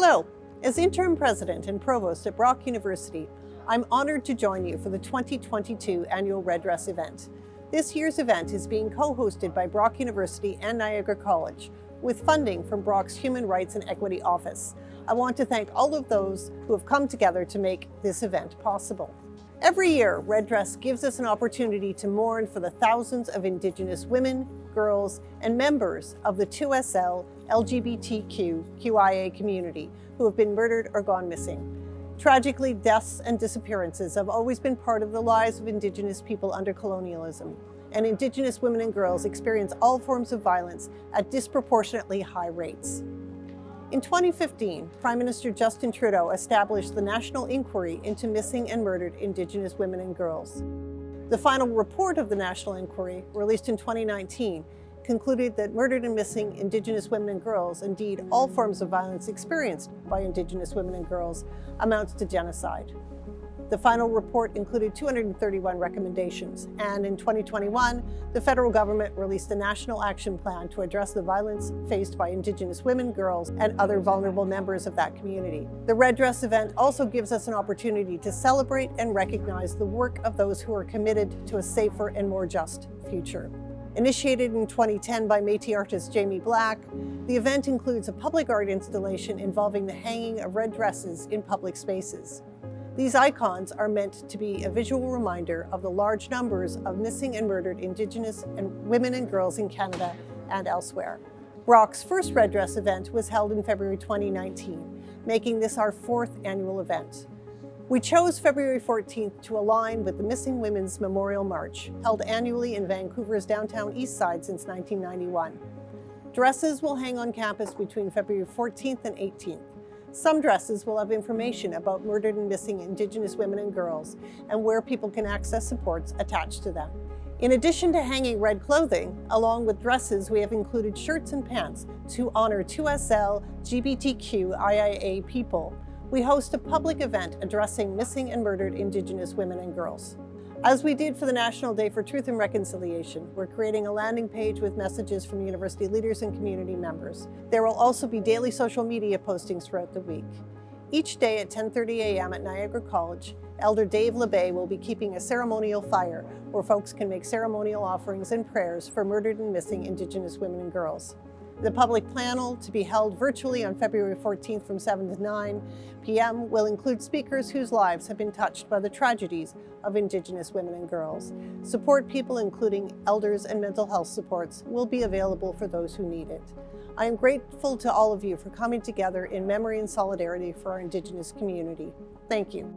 Hello. As Interim President and Provost at Brock University, I'm honored to join you for the 2022 annual REDress event. This year's event is being co-hosted by Brock University and Niagara College, with funding from Brock's Human Rights and Equity Office. I want to thank all of those who have come together to make this event possible. Every year, REDress gives us an opportunity to mourn for the thousands of Indigenous women, girls, and members of the 2SL LGBTQIA community who have been murdered or gone missing. Tragically, deaths and disappearances have always been part of the lives of Indigenous people under colonialism, and Indigenous women and girls experience all forms of violence at disproportionately high rates. In 2015, Prime Minister Justin Trudeau established the National Inquiry into Missing and Murdered Indigenous Women and Girls. The final report of the National Inquiry, released in 2019, concluded that murdered and missing Indigenous women and girls, indeed all forms of violence experienced by Indigenous women and girls, amounts to genocide. The final report included 231 recommendations, and in 2021, the federal government released a national action plan to address the violence faced by Indigenous women, girls, and other vulnerable members of that community. The REDress event also gives us an opportunity to celebrate and recognize the work of those who are committed to a safer and more just future. Initiated in 2010 by Métis artist Jamie Black, the event includes a public art installation involving the hanging of red dresses in public spaces. These icons are meant to be a visual reminder of the large numbers of missing and murdered Indigenous women and girls in Canada and elsewhere. Brock's first REDress event was held in February 2019, making this our 4th annual event. We chose February 14th to align with the Missing Women's Memorial March, held annually in Vancouver's downtown east side since 1991. Dresses will hang on campus between February 14th and 18th. Some dresses will have information about murdered and missing Indigenous women and girls and where people can access supports attached to them. In addition to hanging red clothing, along with dresses, we have included shirts and pants to honor 2SL LGBTQIA people. We host a public event addressing missing and murdered Indigenous women and girls. As we did for the National Day for Truth and Reconciliation, we're creating a landing page with messages from university leaders and community members. There will also be daily social media postings throughout the week. Each day at 10:30 a.m. at Niagara College, Elder Dave LeBay will be keeping a ceremonial fire where folks can make ceremonial offerings and prayers for murdered and missing Indigenous women and girls. The public panel, to be held virtually on February 14th from 7 to 9 p.m., will include speakers whose lives have been touched by the tragedies of Indigenous women and girls. Support people, including elders and mental health supports, will be available for those who need it. I am grateful to all of you for coming together in memory and solidarity for our Indigenous community. Thank you.